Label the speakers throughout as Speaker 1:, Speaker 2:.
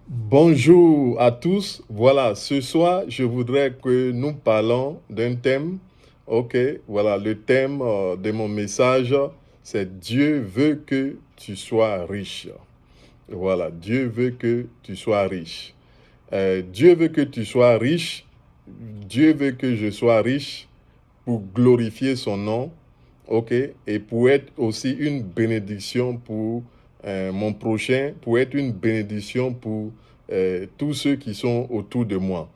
Speaker 1: Bonjour à tous. Voilà, ce soir, je voudrais que nous parlons d'un thème. Ok, voilà, le thème de mon message, c'est Dieu veut que tu sois riche. Voilà, Dieu veut que tu sois riche. Dieu veut que tu sois riche. Dieu veut que je sois riche pour glorifier son nom. Ok, et pour être aussi une bénédiction pour mon prochain, pour être une bénédiction pour tous ceux qui sont autour de moi.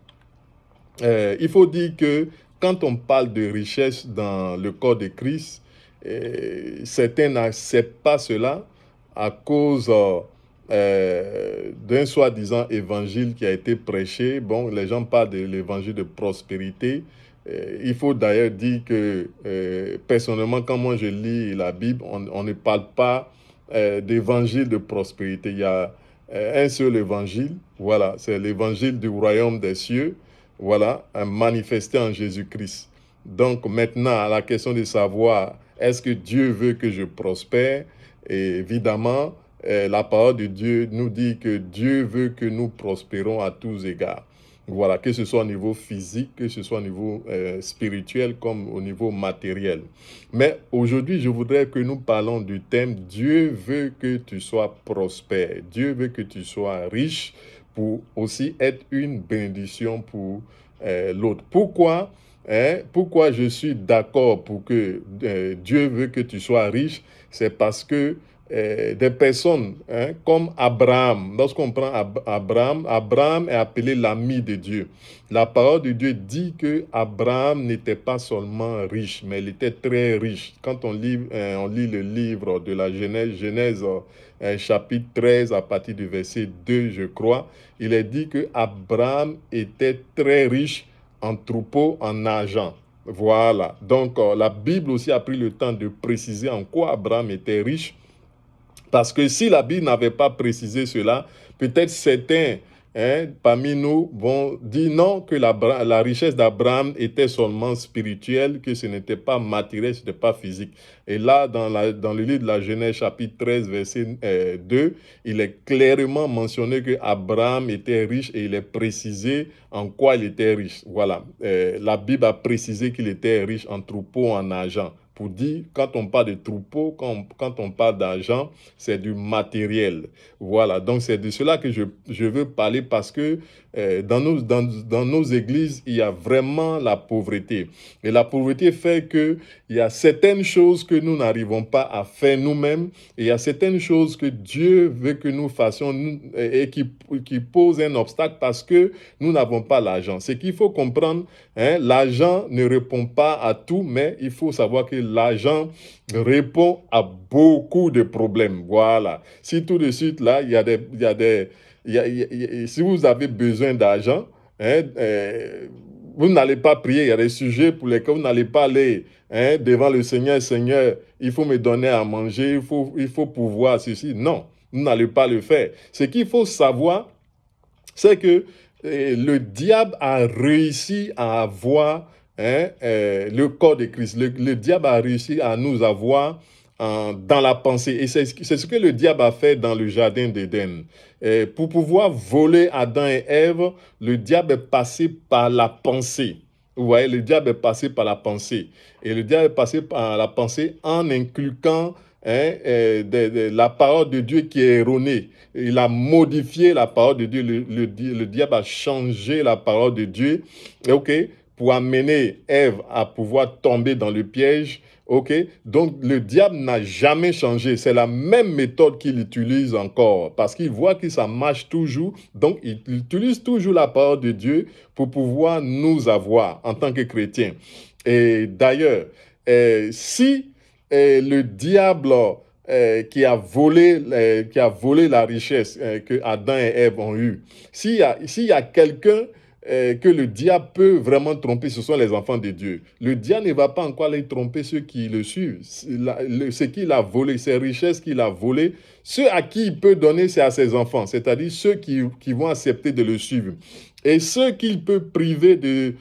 Speaker 1: Il faut dire que quand on parle de richesse dans le corps de Christ, certains n'acceptent pas cela à cause d'un soi-disant évangile qui a été prêché. Bon, les gens parlent de l'évangile de prospérité. Il faut d'ailleurs dire que personnellement, quand moi je lis la Bible, on ne parle pas d'évangile de prospérité. Il y a un seul évangile, voilà, c'est l'évangile du royaume des cieux, voilà, manifesté en Jésus-Christ. Donc maintenant, à la question de savoir, est-ce que Dieu veut que je prospère? Et évidemment, la parole de Dieu nous dit que Dieu veut que nous prospérons à tous égards. Voilà, que ce soit au niveau physique, que ce soit au niveau spirituel comme au niveau matériel. Mais aujourd'hui, je voudrais que nous parlons du thème Dieu veut que tu sois prospère. Dieu veut que tu sois riche pour aussi être une bénédiction pour l'autre. Pourquoi? Pourquoi je suis d'accord pour que Dieu veut que tu sois riche? C'est parce que des personnes comme Abraham, lorsqu'on prend Abraham, Abraham est appelé l'ami de Dieu. La parole de Dieu dit que Abraham n'était pas seulement riche, mais il était très riche. Quand on lit le livre de la Genèse, chapitre 13 à partir du verset 2, je crois, il est dit que Abraham était très riche en troupeaux, en argent. Voilà. Donc, la Bible aussi a pris le temps de préciser en quoi Abraham était riche. Parce que si la Bible n'avait pas précisé cela, peut-être certains parmi nous vont dire non, que la richesse d'Abraham était seulement spirituelle, que ce n'était pas matériel, ce n'était pas physique. Et là, dans le livre de la Genèse, chapitre 13, verset 2, il est clairement mentionné que Abraham était riche et il est précisé en quoi il était riche. Voilà. La Bible a précisé qu'il était riche en troupeaux, en argent. Pour dire, quand on parle de troupeaux, quand on parle d'argent, c'est du matériel. Voilà, donc c'est de cela que je veux parler parce que dans nos églises, il y a vraiment la pauvreté. Et la pauvreté fait qu'il y a certaines choses que nous n'arrivons pas à faire nous-mêmes et il y a certaines choses que Dieu veut que nous fassions et qui posent un obstacle parce que nous n'avons pas l'argent. Ce qu'il faut comprendre, l'argent ne répond pas à tout, mais il faut savoir que l'argent répond à beaucoup de problèmes. Voilà. Si tout de suite, là, si vous avez besoin d'argent, vous n'allez pas prier. Il y a des sujets pour lesquels vous n'allez pas aller devant le Seigneur. Seigneur, il faut me donner à manger, il faut pouvoir ceci. Non, vous n'allez pas le faire. Ce qu'il faut savoir, c'est que le diable a réussi à avoir le corps de Christ. Le diable a réussi à nous avoir dans la pensée. Et c'est ce que le diable a fait dans le jardin d'Éden. Pour pouvoir voler Adam et Ève, le diable est passé par la pensée. Vous voyez, le diable est passé par la pensée. Et le diable est passé par la pensée en inculquant la parole de Dieu qui est erronée. Il a modifié la parole de Dieu. Le diable a changé la parole de Dieu, ok, pour amener Ève à pouvoir tomber dans le piège. Ok, donc le diable n'a jamais changé. C'est la même méthode qu'il utilise encore parce qu'il voit que ça marche toujours. Donc il utilise toujours la parole de Dieu pour pouvoir nous avoir en tant que chrétiens. Et d'ailleurs, si le diable qui a volé la richesse que Adam et Ève ont eue, s'il y a quelqu'un que le diable peut vraiment tromper, ce sont les enfants de Dieu. Le diable ne va pas encore aller tromper ceux qui le suivent. Ce qu'il a volé, ces richesses qu'il a volées, ceux à qui il peut donner, c'est à ses enfants, c'est-à-dire ceux qui vont accepter de le suivre. Et ceux qu'il peut priver de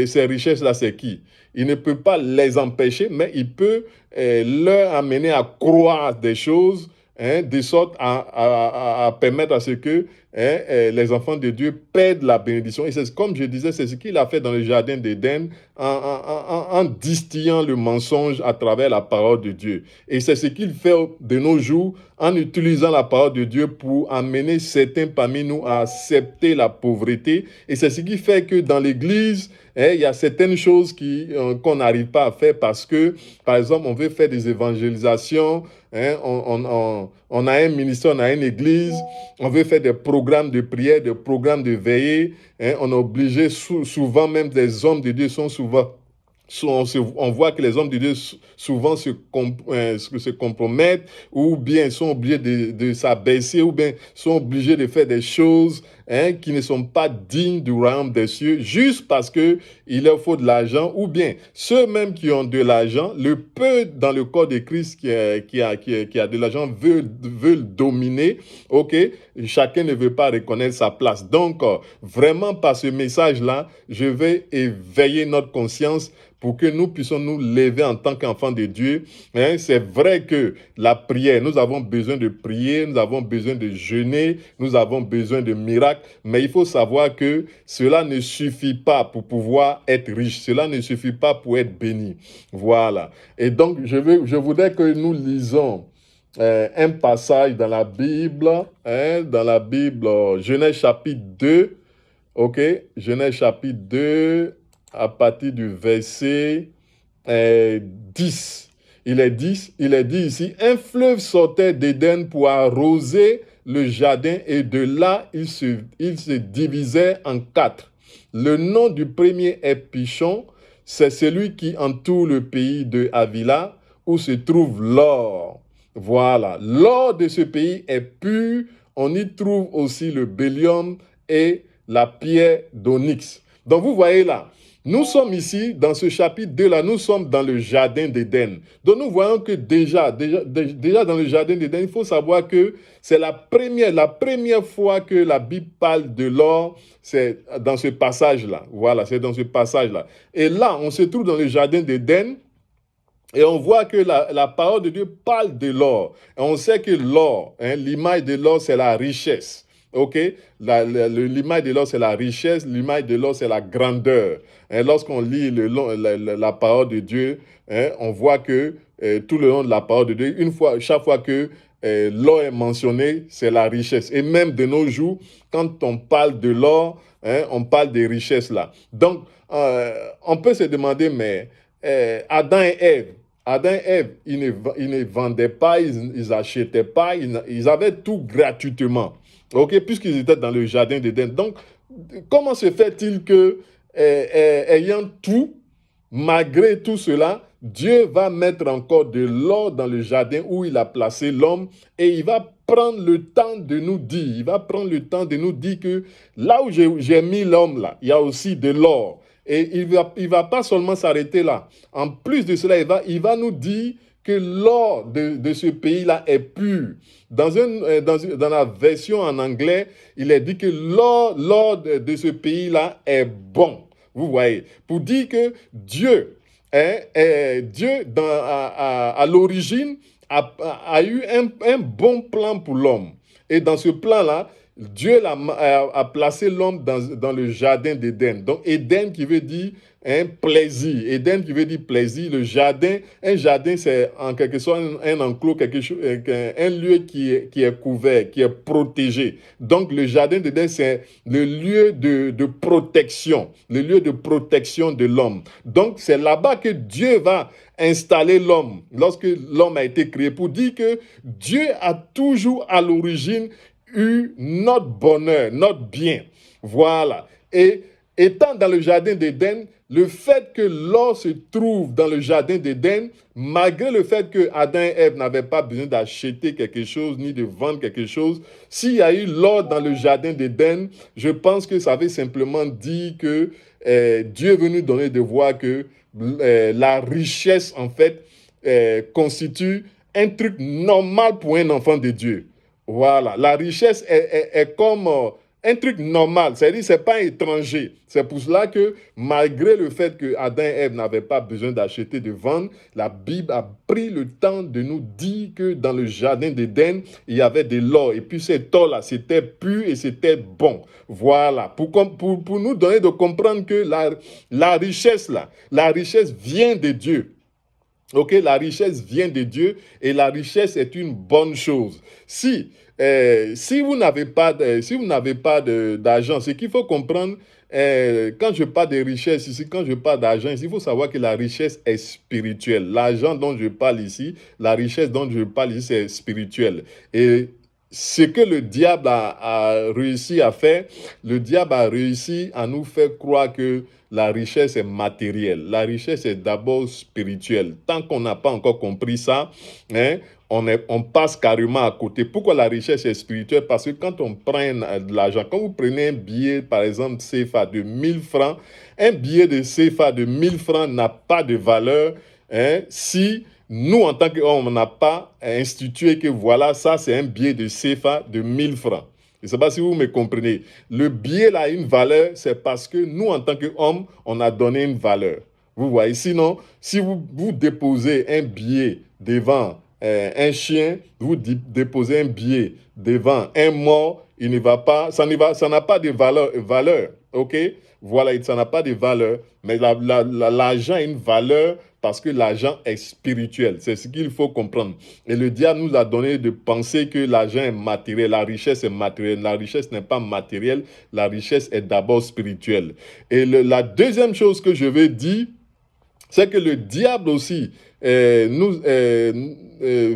Speaker 1: ces richesses-là, c'est qui? Il ne peut pas les empêcher, mais il peut leur amener à croire des choses, de sorte à permettre à ce que les enfants de Dieu perdent la bénédiction. Et c'est comme je disais, c'est ce qu'il a fait dans le jardin d'Éden en distillant le mensonge à travers la parole de Dieu. Et c'est ce qu'il fait de nos jours en utilisant la parole de Dieu pour amener certains parmi nous à accepter la pauvreté. Et c'est ce qui fait que dans l'Église, il y a certaines choses qu'on n'arrive pas à faire parce que, par exemple, on veut faire des évangélisations, on a un ministère, on a une église, on veut faire des programmes de prière, des programmes de veillée, on est obligé, souvent même des hommes de Dieu sont souvent on voit que les hommes de Dieu souvent se compromettent ou bien sont obligés de s'abaisser ou bien sont obligés de faire des choses qui ne sont pas dignes du royaume des cieux juste parce qu'il leur faut de l'argent ou bien ceux-mêmes qui ont de l'argent, le peu dans le corps de Christ qui a de l'argent veulent dominer, ok? Chacun ne veut pas reconnaître sa place. Donc, vraiment par ce message-là, je vais éveiller notre conscience pour que nous puissions nous lever en tant qu'enfants de Dieu. C'est vrai que la prière, nous avons besoin de prier, nous avons besoin de jeûner, nous avons besoin de miracles, mais il faut savoir que cela ne suffit pas pour pouvoir être riche, cela ne suffit pas pour être béni. Voilà. Et donc, je voudrais que nous lisons un passage dans la Bible, Genèse chapitre 2, ok? Genèse chapitre 2, à partir du verset 10. Il est dit ici, un fleuve sortait d'Éden pour arroser le jardin et de là, il se divisait en 4. Le nom du premier est Pishon, c'est celui qui entoure le pays de Havila où se trouve l'or. Voilà, l'or de ce pays est pur, on y trouve aussi le bdellium et la pierre d'onyx. Donc vous voyez là, nous sommes ici, dans ce chapitre 2 là, nous sommes dans le jardin d'Éden. Donc nous voyons que déjà dans le jardin d'Éden, il faut savoir que c'est la première fois que la Bible parle de l'or, c'est dans ce passage-là. Voilà, c'est dans ce passage-là. Et là, on se trouve dans le jardin d'Éden. Et on voit que la parole de Dieu parle de l'or. Et on sait que l'or, l'image de l'or, c'est la richesse. OK? L'image de l'or, c'est la richesse. L'image de l'or, c'est la grandeur. Et lorsqu'on lit la parole de Dieu, on voit que tout le long de la parole de Dieu, chaque fois que l'or est mentionné, c'est la richesse. Et même de nos jours, quand on parle de l'or, on parle des richesses là. Donc, on peut se demander, mais Adam et Ève, ils ne vendaient pas, ils n'achetaient pas, ils avaient tout gratuitement, ok, puisqu'ils étaient dans le jardin d'Éden. Donc, comment se fait-il que, ayant tout, malgré tout cela, Dieu va mettre encore de l'or dans le jardin où il a placé l'homme et il va prendre le temps de nous dire, que là où j'ai mis l'homme là, il y a aussi de l'or. Et il va pas seulement s'arrêter là. En plus de cela, il va nous dire que l'or de ce pays-là est pur. Dans la version en anglais, il est dit que l'or de ce pays-là est bon. Vous voyez, pour dire que Dieu, à l'origine, a eu un bon plan pour l'homme. Et dans ce plan-là, Dieu a placé l'homme dans le jardin d'Éden. Donc, Éden qui veut dire plaisir. Éden qui veut dire plaisir. Le jardin, un jardin, c'est en quelque sorte un enclos, un lieu qui est couvert, qui est protégé. Donc, le jardin d'Éden, c'est le lieu de protection, le lieu de protection de l'homme. Donc, c'est là-bas que Dieu va installer l'homme, lorsque l'homme a été créé, pour dire que Dieu a toujours à l'origine eu notre bonheur, notre bien. Voilà. Et étant dans le jardin d'Éden, le fait que l'or se trouve dans le jardin d'Éden, malgré le fait que Adam et Ève n'avaient pas besoin d'acheter quelque chose ni de vendre quelque chose, s'il y a eu l'or dans le jardin d'Éden, je pense que ça veut simplement dire que Dieu est venu donner de voir que la richesse, en fait, constitue un truc normal pour un enfant de Dieu. Voilà, la richesse est comme Un truc normal, c'est-à-dire c'est pas étranger. C'est pour cela que malgré le fait que Adam et Ève n'avaient pas besoin d'acheter, de vendre, la Bible a pris le temps de nous dire que dans le jardin d'Éden, il y avait de l'or. Et puis cet or-là, c'était pur et c'était bon. Voilà, pour nous donner de comprendre que la richesse, là, la richesse vient de Dieu. Ok, la richesse vient de Dieu et la richesse est une bonne chose. Si vous n'avez pas, si vous n'avez pas d'argent, ce qu'il faut comprendre, quand je parle de richesse ici, quand je parle d'argent ici, il faut savoir que la richesse est spirituelle. L'argent dont je parle ici, la richesse dont je parle ici, c'est spirituel. Et ce que le diable a réussi à faire, le diable a réussi à nous faire croire que la richesse est matérielle. La richesse est d'abord spirituelle. Tant qu'on n'a pas encore compris ça, hein, on passe carrément à côté. Pourquoi la richesse est spirituelle? Parce que quand on prend de l'argent, quand vous prenez un billet, par exemple, CFA de 1000 francs, un billet de CFA de 1000 francs n'a pas de valeur si nous, en tant qu'homme, on n'a pas institué que voilà, ça c'est un billet de CFA de 1000 francs. Je ne sais pas si vous me comprenez. Le billet là a une valeur, c'est parce que nous, en tant qu'hommes, on a donné une valeur. Vous voyez, sinon, si vous déposez un billet devant un chien, vous déposez un billet devant un mort, il ne va pas, ça n'a pas de valeur, ok? Voilà, ça n'a pas de valeur, mais l'argent a une valeur parce que l'argent est spirituel. C'est ce qu'il faut comprendre. Et le diable nous a donné de penser que l'argent est matériel, la richesse est matérielle. La richesse n'est pas matérielle, la richesse est d'abord spirituelle. Et la deuxième chose que je veux dire, c'est que le diable aussi nous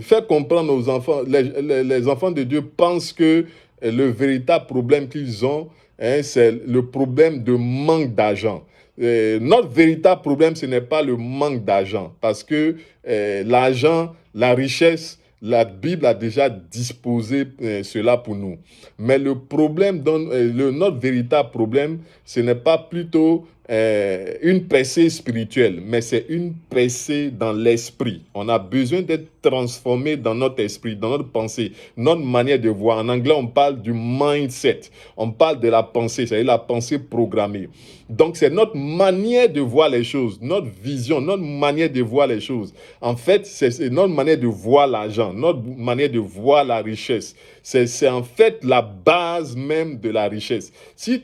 Speaker 1: fait comprendre aux enfants, les enfants de Dieu pensent que le véritable problème qu'ils ont, c'est le problème de manque d'argent. Notre véritable problème, ce n'est pas le manque d'argent, parce que l'argent, la richesse, la Bible a déjà disposé cela pour nous. Mais le problème, notre véritable problème, ce n'est pas plutôt une percée spirituelle, mais c'est une percée dans l'esprit. On a besoin d'être transformé dans notre esprit, dans notre pensée, notre manière de voir. En anglais, on parle du mindset. On parle de la pensée, c'est-à-dire la pensée programmée. Donc, c'est notre manière de voir les choses, notre vision, notre manière de voir les choses. En fait, c'est notre manière de voir l'argent, notre manière de voir la richesse. C'est en fait la base même de la richesse. Si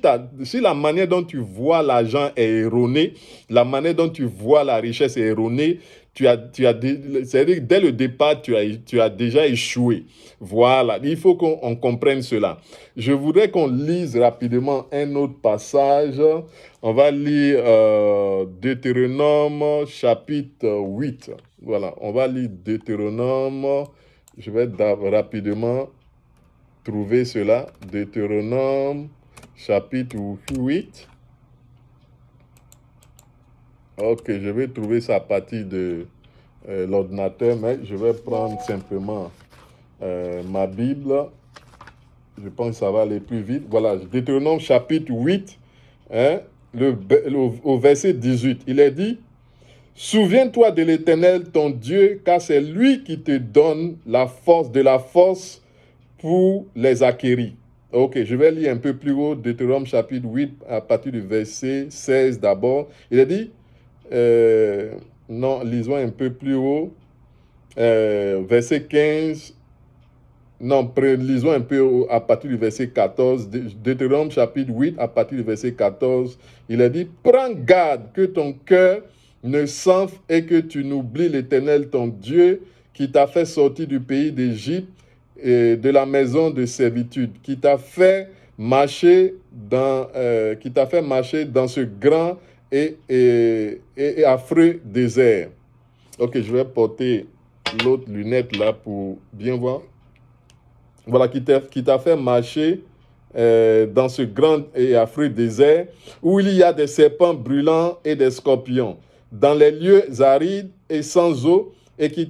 Speaker 1: la manière dont tu vois l'argent est erronée, la manière dont tu vois la richesse est erronée, c'est-à-dire dès le départ, tu as déjà échoué. Voilà, il faut qu'on comprenne cela. Je voudrais qu'on lise rapidement un autre passage. On va lire Deutéronome chapitre 8. Voilà, on va lire Deutéronome. Je vais rapidement trouver cela. Deutéronome chapitre 8. Ok, je vais trouver ça à partir de l'ordinateur, mais je vais prendre simplement ma Bible. Je pense que ça va aller plus vite. Voilà, Deutéronome chapitre 8, hein, au verset 18. Il est dit, « Souviens-toi de l'Éternel, ton Dieu, car c'est lui qui te donne la force pour les acquérir. » Ok, je vais lire un peu plus haut, Deutéronome chapitre 8, à partir du verset 16 d'abord. Il est dit, non, lisons un peu plus haut, verset 15. Non, lisons un peu à partir du verset 14, Deutéronome chapitre 8, à partir du verset 14, il a dit, « Prends garde que ton cœur ne s'enfle et que tu n'oublies l'Éternel ton Dieu qui t'a fait sortir du pays d'Égypte et de la maison de servitude, qui t'a fait marcher dans ce grand et affreux désert. » Ok, je vais porter l'autre lunette là pour bien voir. Voilà, qui t'a fait marcher dans ce grand et affreux désert où il y a des serpents brûlants et des scorpions, dans les lieux arides et sans eau, et qui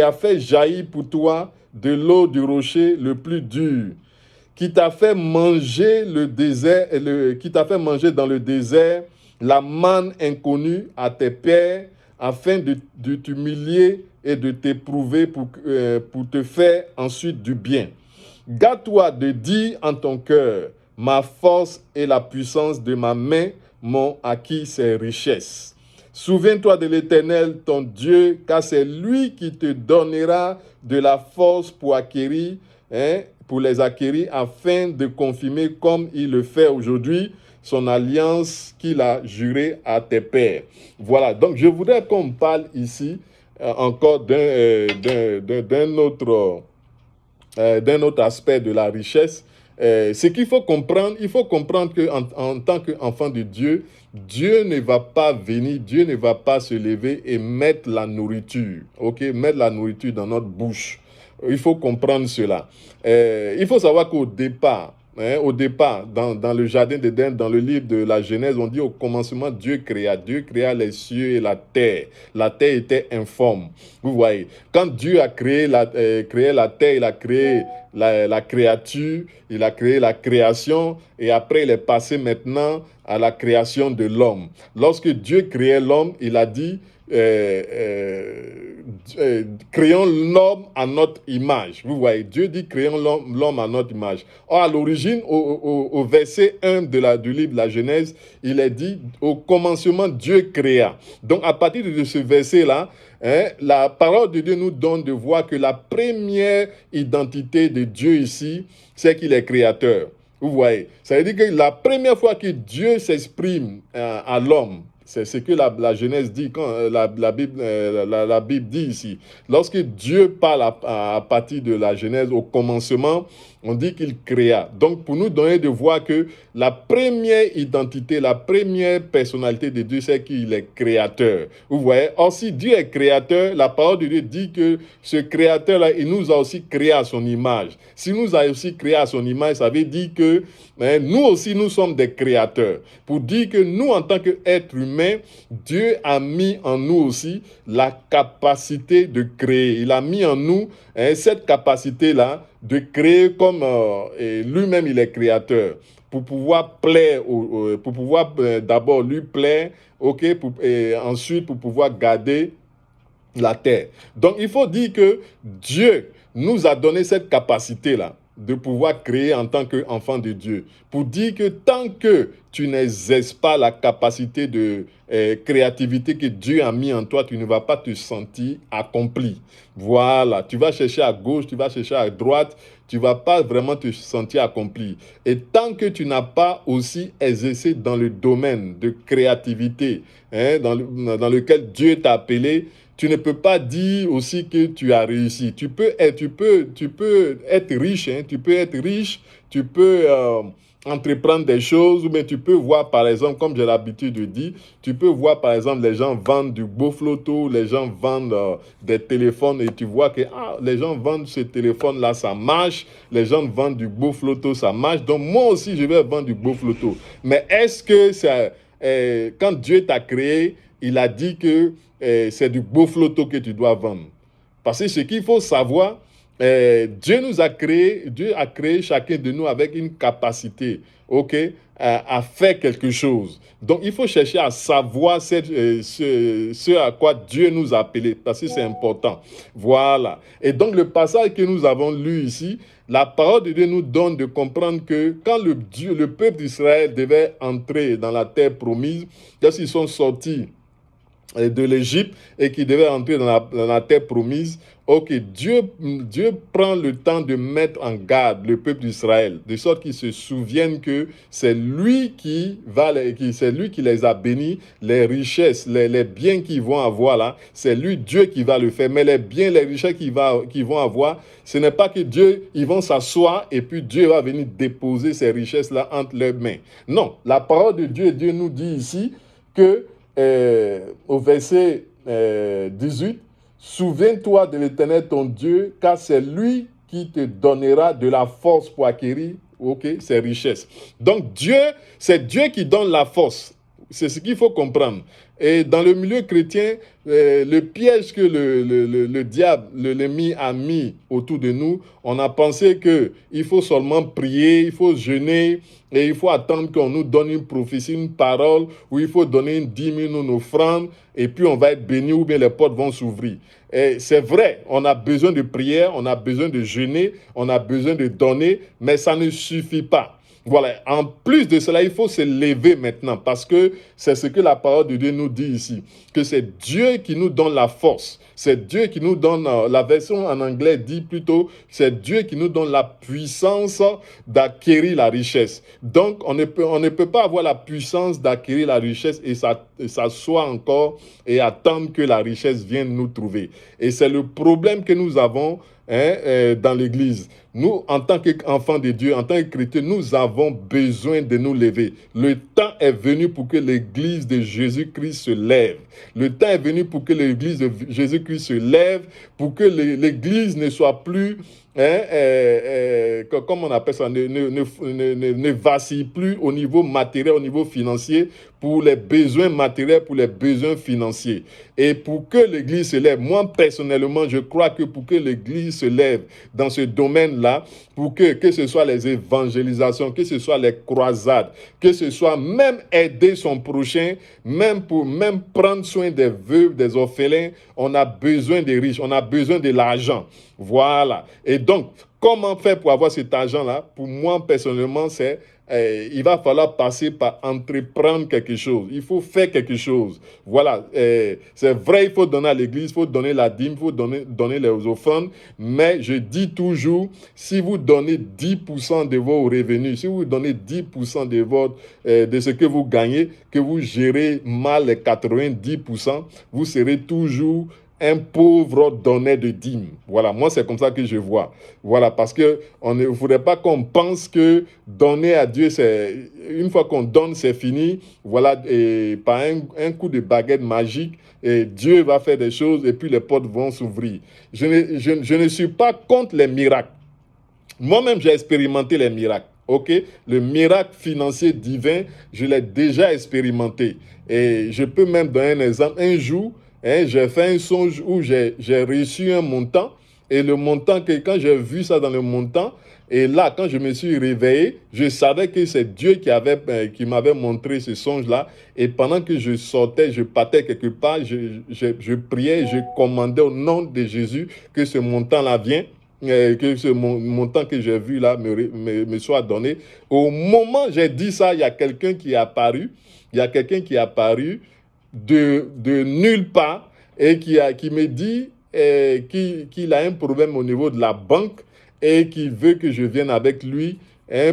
Speaker 1: a fait jaillir pour toi de l'eau du rocher le plus dur, qui t'a fait manger qui t'a fait manger dans le désert la manne inconnue à tes pères, afin de t'humilier et de t'éprouver pour te faire ensuite du bien. Garde-toi de dire en ton cœur, Ma force et la puissance de ma main m'ont acquis ces richesses. Souviens-toi de l'Éternel, ton Dieu, car c'est lui qui te donnera de la force pour acquérir, pour les acquérir, afin de confirmer comme il le fait aujourd'hui son alliance qu'il a jurée à tes pères. Voilà, donc je voudrais qu'on parle ici encore d'un autre aspect de la richesse. Ce qu'il faut comprendre, il faut comprendre qu'en tant qu'enfant de Dieu, Dieu ne va pas venir, Dieu ne va pas se lever et mettre la nourriture, mettre la nourriture dans notre bouche. Il faut comprendre cela. Il faut savoir qu'au départ, dans le jardin d'Éden, dans le livre de la Genèse, on dit au commencement, Dieu créa les cieux et la terre. La terre était informe. Vous voyez, quand Dieu a créé la terre, il a créé la créature, il a créé la création, et après il est passé maintenant à la création de l'homme. Lorsque Dieu créait l'homme, il a dit, créons l'homme à notre image. Vous voyez, Dieu dit créons l'homme à notre image. Or, à l'origine, au verset 1 du livre de la Genèse, il est dit, au commencement, Dieu créa. Donc, à partir de ce verset-là, la parole de Dieu nous donne de voir que la première identité de Dieu ici, c'est qu'il est créateur. Vous voyez, ça veut dire que la première fois que Dieu s'exprime à l'homme, c'est ce que la Genèse dit, quand la Bible dit ici. Lorsque Dieu parle à partir de la Genèse, au commencement, on dit qu'il créa. Donc, pour nous donner de voir que la première identité, la première personnalité de Dieu, c'est qu'il est créateur. Vous voyez? Or, si Dieu est créateur, la parole de Dieu dit que ce créateur-là, il nous a aussi créé à son image. S'il nous a aussi créé à son image, ça veut dire que nous aussi, nous sommes des créateurs. Pour dire que nous, en tant qu'êtres humains, Dieu a mis en nous aussi la capacité de créer. Il a mis en nous cette capacité-là de créer comme lui-même, il est créateur. Pour pouvoir plaire, pour pouvoir d'abord lui plaire, et ensuite pour pouvoir garder la terre. Donc, il faut dire que Dieu nous a donné cette capacité-là de pouvoir créer en tant qu'enfant de Dieu. Pour dire que tant que tu n'exerces pas la capacité de créativité que Dieu a mis en toi, tu ne vas pas te sentir accompli. Voilà, tu vas chercher à gauche, tu vas chercher à droite, tu ne vas pas vraiment te sentir accompli. Et tant que tu n'as pas aussi exercé dans le domaine de créativité, dans lequel Dieu t'a appelé, tu ne peux pas dire aussi que tu as réussi. Tu peux être riche, tu peux entreprendre des choses, mais tu peux voir, par exemple, comme j'ai l'habitude de dire, tu peux voir, par exemple, les gens vendent du beau flotto, les gens vendent des téléphones, et tu vois que les gens vendent ce téléphone-là, ça marche, les gens vendent du beau flotto, ça marche, donc moi aussi, je vais vendre du beau flotto. Mais est-ce que quand Dieu t'a créé, il a dit que c'est du beau flotto que tu dois vendre? Parce que ce qu'il faut savoir, Dieu a créé chacun de nous avec une capacité, à faire quelque chose. Donc, il faut chercher à savoir ce à quoi Dieu nous a appelés, parce que c'est important. Voilà. Et donc, le passage que nous avons lu ici, la parole de Dieu nous donne de comprendre que quand le peuple d'Israël devait entrer dans la terre promise, lorsqu'ils sont sortis de l'Égypte et qui devaient entrer dans la terre promise, Dieu prend le temps de mettre en garde le peuple d'Israël, de sorte qu'ils se souviennent que c'est lui qui les a bénis, les richesses, les biens qu'ils vont avoir là, c'est lui, Dieu, qui va le faire. Mais les biens, les richesses qu'ils vont avoir, ce n'est pas que ils vont s'asseoir et puis Dieu va venir déposer ces richesses-là entre leurs mains. Non, la parole de Dieu nous dit ici que au verset 18, souviens-toi de l'Éternel ton Dieu, car c'est lui qui te donnera de la force pour acquérir ces richesses. Donc c'est Dieu qui donne la force. C'est ce qu'il faut comprendre. Et dans le milieu chrétien, le piège que le diable, l'ennemi a mis autour de nous, on a pensé qu'il faut seulement prier, il faut jeûner, et il faut attendre qu'on nous donne une prophétie, une parole, ou il faut donner une dîme, une offrande, et puis on va être béni, ou bien les portes vont s'ouvrir. Et c'est vrai, on a besoin de prière, on a besoin de jeûner, on a besoin de donner, mais ça ne suffit pas. Voilà, en plus de cela, il faut se lever maintenant parce que c'est ce que la parole de Dieu nous dit ici, que c'est Dieu qui nous donne la force. C'est Dieu qui nous donne, la version en anglais dit plutôt, c'est Dieu qui nous donne la puissance d'acquérir la richesse. Donc, on ne peut pas avoir la puissance d'acquérir la richesse et s'asseoir encore et attendre que la richesse vienne nous trouver. Et c'est le problème que nous avons dans l'Église. Nous, en tant qu'enfants de Dieu, en tant que chrétiens, nous avons besoin de nous lever. Le temps est venu pour que l'Église de Jésus-Christ se lève. Le temps est venu pour que l'Église de Jésus-Christ se lève, pour que l'Église ne soit plus, comment on appelle ça, ne vacille plus au niveau matériel, au niveau financier, pour les besoins matériels, pour les besoins financiers. Et pour que l'Église se lève, moi personnellement, je crois que pour que l'Église se lève dans ce domaine-là, pour que ce soit les évangélisations, que ce soit les croisades, que ce soit même aider son prochain, même prendre soin des veuves, des orphelins, on a besoin des riches, on a besoin de l'argent. Voilà. Et donc, comment faire pour avoir cet argent-là? Pour moi, personnellement, il va falloir passer par entreprendre quelque chose. Il faut faire quelque chose. Voilà. C'est vrai, il faut donner à l'église, il faut donner la dîme, il faut donner les offrandes. Mais je dis toujours, si vous donnez 10% de vos revenus, si vous donnez 10% de ce que vous gagnez, que vous gérez mal les 90%, vous serez toujours un pauvre donneur de dîmes. Voilà, moi c'est comme ça que je vois. Voilà, parce que il ne faudrait pas qu'on pense que donner à Dieu, c'est une fois qu'on donne, c'est fini. Voilà, et par un coup de baguette magique, et Dieu va faire des choses et puis les portes vont s'ouvrir. Je ne suis pas contre les miracles. Moi-même, j'ai expérimenté les miracles. Ok, le miracle financier divin, je l'ai déjà expérimenté. Et je peux même donner un exemple. Un jour, j'ai fait un songe où j'ai reçu un montant. Et le montant, quand j'ai vu ça dans le montant, et là, quand je me suis réveillé, je savais que c'est Dieu qui m'avait montré ce songe-là. Et pendant que je sortais, je partais quelque part, je priais, je commandais au nom de Jésus que ce montant-là vienne. Que ce montant que j'ai vu là me soit donné. Au moment où j'ai dit ça, il y a quelqu'un qui est apparu. Il y a quelqu'un qui est apparu de nulle part et qui me dit qu'il a un problème au niveau de la banque et qu'il veut que je vienne avec lui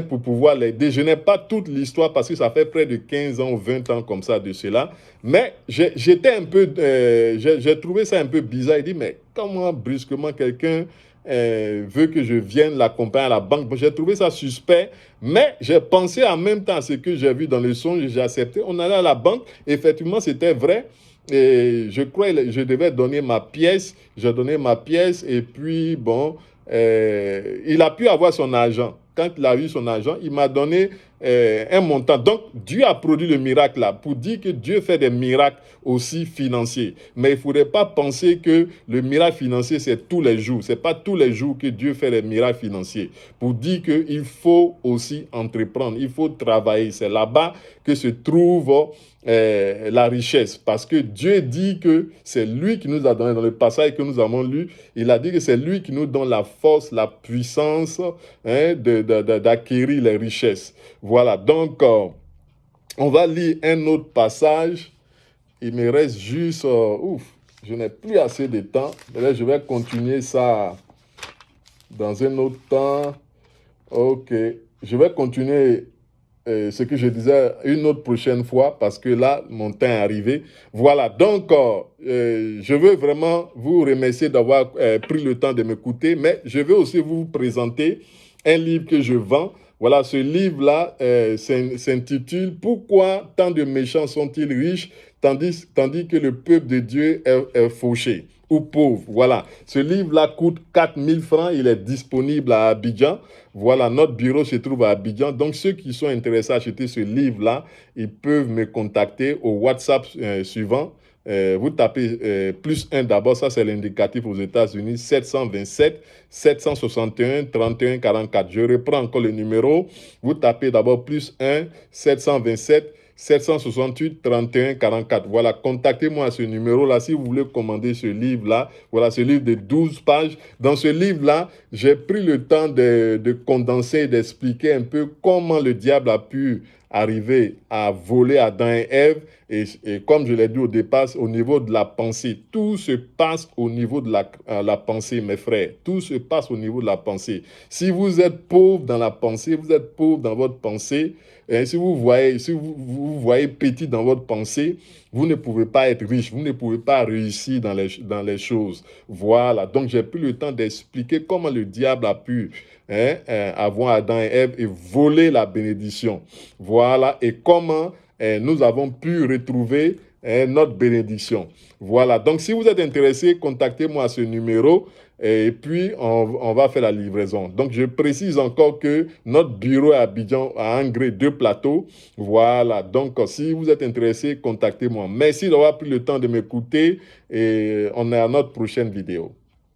Speaker 1: pour pouvoir l'aider. Je n'ai pas toute l'histoire parce que ça fait près de 15 ans ou 20 ans comme ça de cela. Mais j'étais un peu... j'ai trouvé ça un peu bizarre. Il dit, mais comment brusquement quelqu'un veut que je vienne l'accompagner à la banque? Bon, j'ai trouvé ça suspect, mais j'ai pensé en même temps à ce que j'ai vu dans le songe, j'ai accepté. On allait à la banque, effectivement, c'était vrai. Et je crois que je devais donner ma pièce. J'ai donné ma pièce et puis, bon, il a pu avoir son argent. Quand il a eu son argent, il m'a donné un montant. Donc, Dieu a produit le miracle là pour dire que Dieu fait des miracles aussi financiers. Mais il ne faudrait pas penser que le miracle financier, c'est tous les jours. Ce n'est pas tous les jours que Dieu fait des miracles financiers. Pour dire qu'il faut aussi entreprendre, il faut travailler. C'est là-bas que se trouve la richesse. Parce que Dieu dit que c'est lui qui nous a donné, dans le passage que nous avons lu, il a dit que c'est lui qui nous donne la force, la puissance d'acquérir les richesses. Voilà, donc on va lire un autre passage. Il me reste juste, je n'ai plus assez de temps. Mais là, je vais continuer ça dans un autre temps. Ok, je vais continuer ce que je disais une autre prochaine fois parce que là, mon temps est arrivé. Voilà, donc je veux vraiment vous remercier d'avoir pris le temps de m'écouter, mais je veux aussi vous présenter un livre que je vends. Voilà, ce livre-là s'intitule « Pourquoi tant de méchants sont-ils riches tandis que le peuple de Dieu est fauché ?» ou pauvre. Voilà, ce livre-là coûte 4 000 francs, il est disponible à Abidjan. Voilà, notre bureau se trouve à Abidjan. Donc, ceux qui sont intéressés à acheter ce livre-là, ils peuvent me contacter au WhatsApp suivant. Vous tapez +1 d'abord, ça c'est l'indicatif aux États-Unis, 727 761 31 44. Je reprends encore le numéro. Vous tapez d'abord +1 727 768 31 44. Voilà, contactez-moi à ce numéro-là si vous voulez commander ce livre-là. Voilà, ce livre de 12 pages. Dans ce livre-là, j'ai pris le temps de condenser, d'expliquer un peu comment le diable a pu arriver à voler Adam et Ève. Et comme je l'ai dit au départ, au niveau de la pensée, tout se passe au niveau de la pensée, mes frères. Tout se passe au niveau de la pensée. Si vous êtes pauvre dans la pensée, vous êtes pauvre dans votre pensée, et si vous voyez petit dans votre pensée, vous ne pouvez pas être riche, vous ne pouvez pas réussir dans les choses. Voilà, donc j'ai pris le temps d'expliquer comment le diable a pu avoir Adam et Ève et voler la bénédiction. Voilà, et comment nous avons pu retrouver notre bénédiction. Voilà, donc si vous êtes intéressé, contactez-moi à ce numéro et puis on va faire la livraison. Donc je précise encore que notre bureau à Abidjan a un gré 2 plateaux. Voilà, donc si vous êtes intéressé, contactez-moi. Merci d'avoir pris le temps de m'écouter et on est à notre prochaine vidéo.